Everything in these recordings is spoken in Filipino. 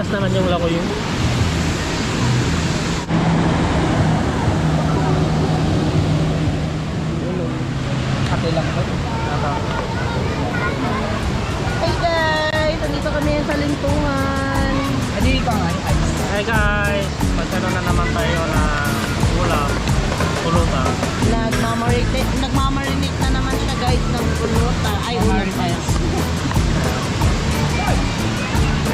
oras naman yung lako yun? Ate lang ba? Hey guys! Nandito kami sa Lintungan. Ano yung ikaw nga? Hey guys! Magkaroon na naman tayo na ulam. Pulutan. Nagmamarinate na naman siya guys ng pulutan. Ay, ulam pa yan.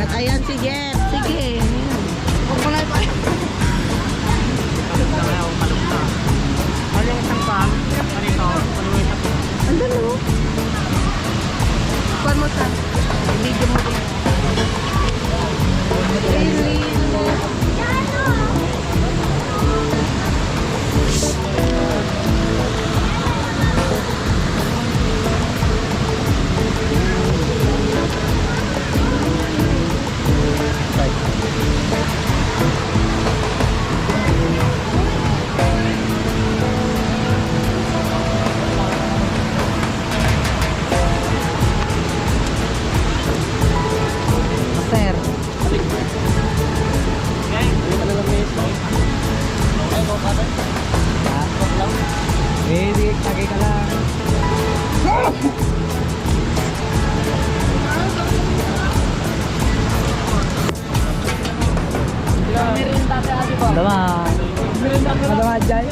At ayan si Jeff. Sige. Huwag mo na ito. Kalugta na ako, kalugta. Ano yung isang pan? Kanito, panuwi sa po. Andan mo? Kuhan mo sa video mo din. Really? Master. Eh, di tagay ka lang. Madama dyan.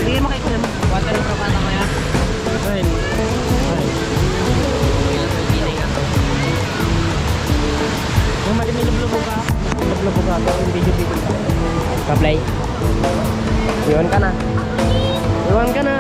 Hindi mo kayo kulang. Water ka pa na kaya? Ayun. Kung malimilublubo ka, Lublo ka ako, yung video ka. pa-play. Iwan ka na. Iwan ka na.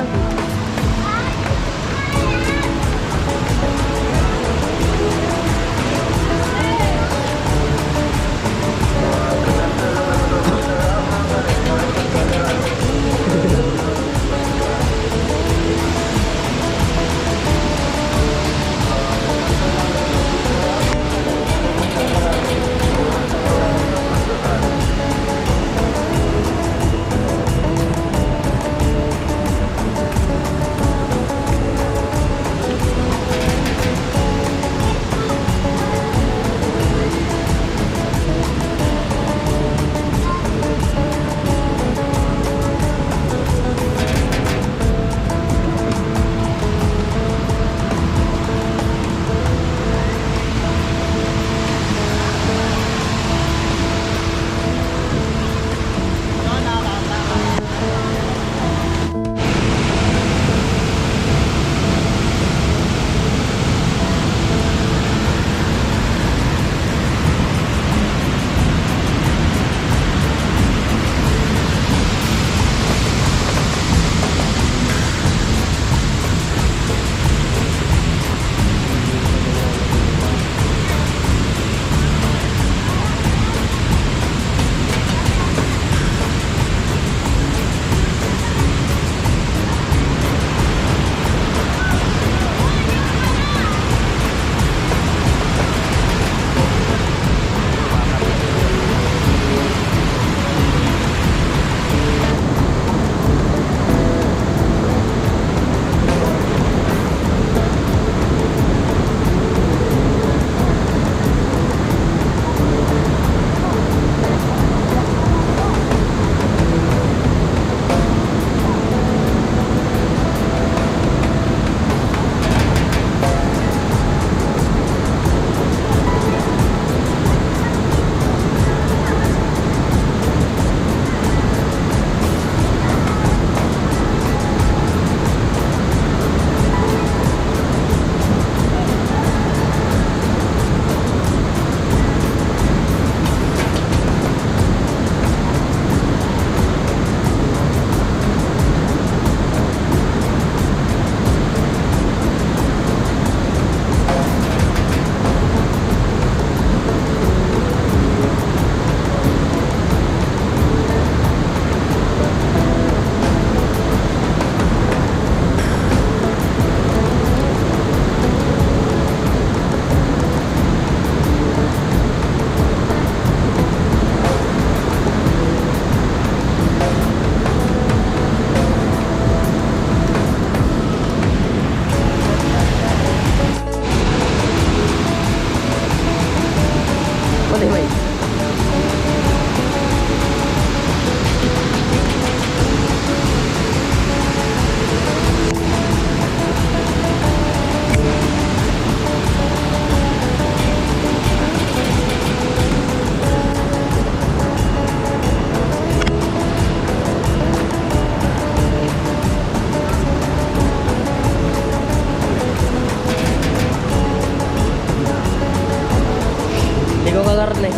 karne.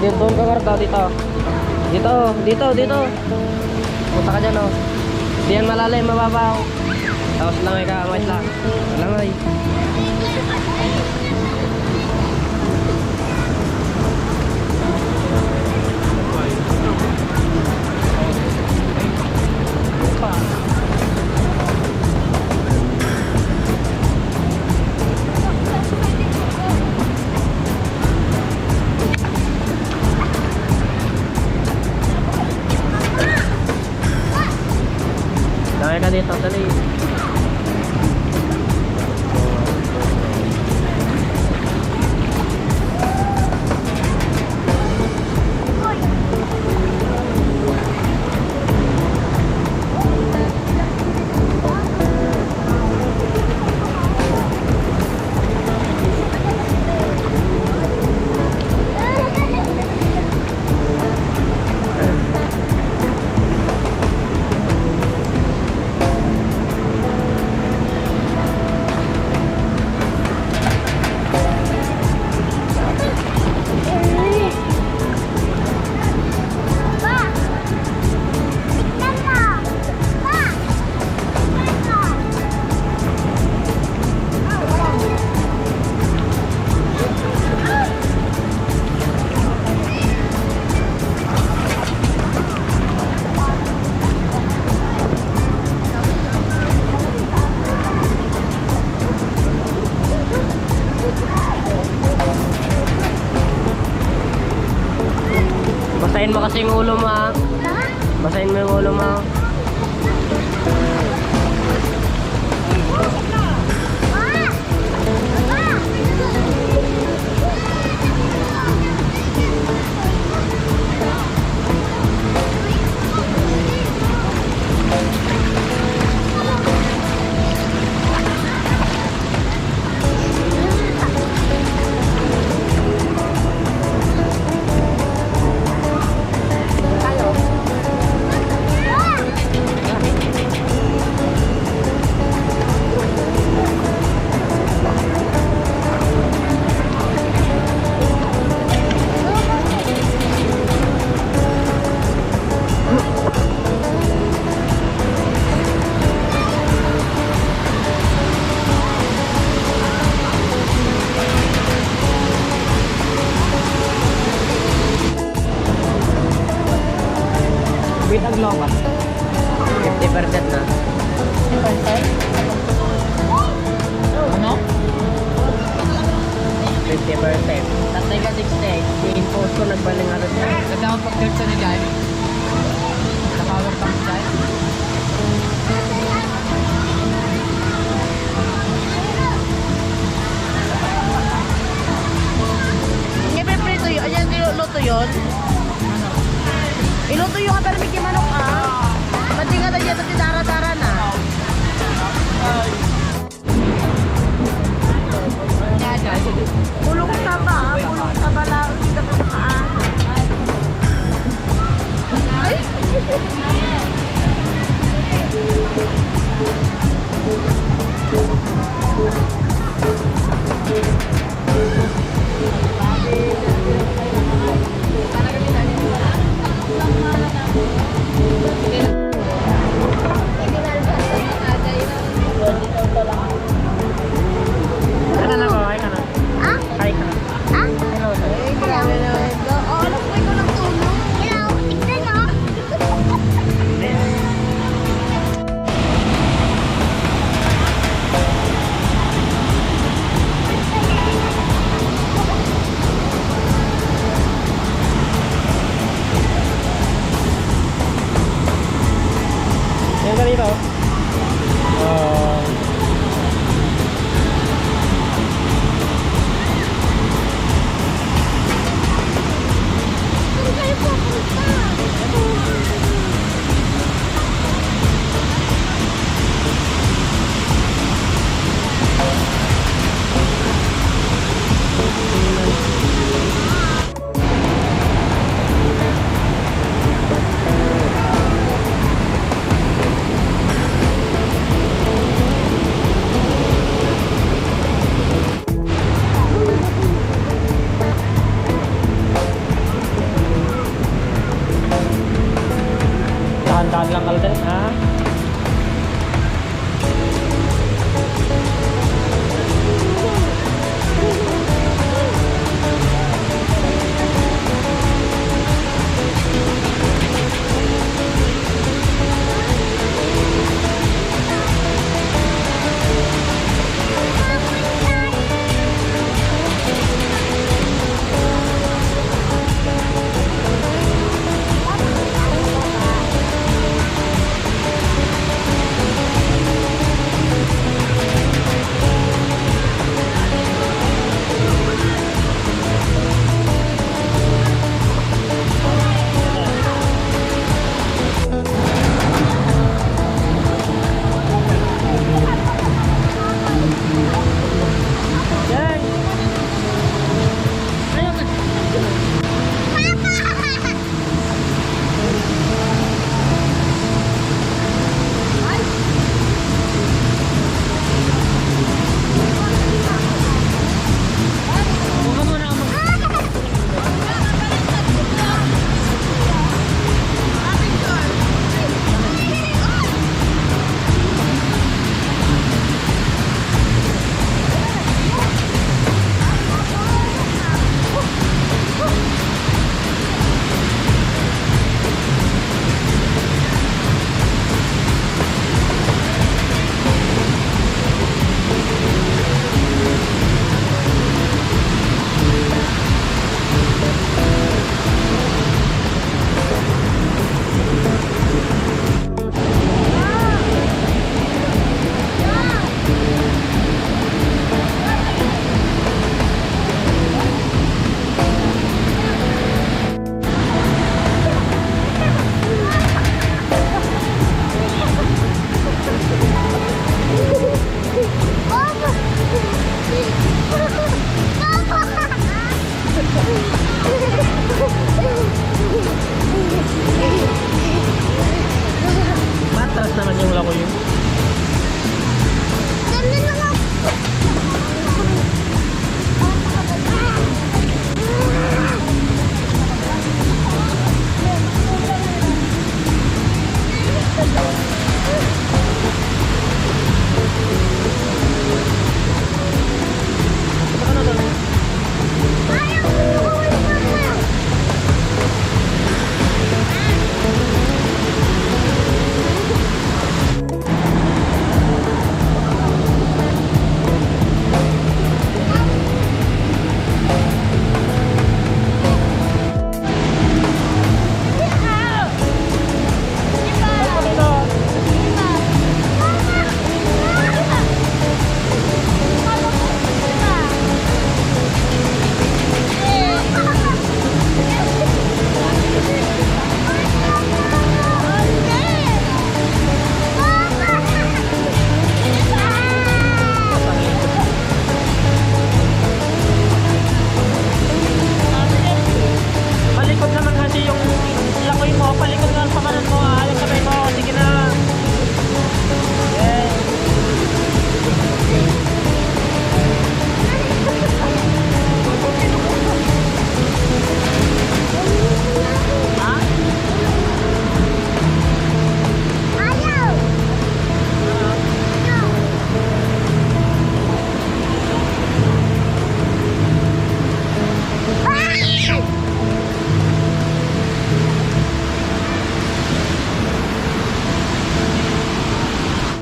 Doon ka karta, dito. Dito. Punta ka dyan, oh. Di yan malalim, mababaw. Tapos langay ka, wait lang. Langay. Langay ka dito, dali. Basahin mo kasi yung ulo mo, ah. Basahin mo yung ulo mo. Wait, aglaw ba? 50% na. 50%? Ano? 50%. Tatay ka 60. I-impose ko, nagbaling alas na. Kasi ako pag-dirt sa nila eh. Nakawag pa sa dyan. Ipiprito yun. Ayan, iluto yun. Iluto yung kapalamig yung manok ah. Pati nga na dyan, pati dara-dara na. Pulong ka ba? Pulong ka ba lang? Hindi ka pa nakaan. Ay! Ano na ko? Ay ka na. Ay ka na. Hello, sir. Grabe naman ito. Oh, alam ko ikaw lang tulong. Hello, tignan mo. Yan ka dito. Saan kayo pupunta? Dahan-dahan lang kalde, ha?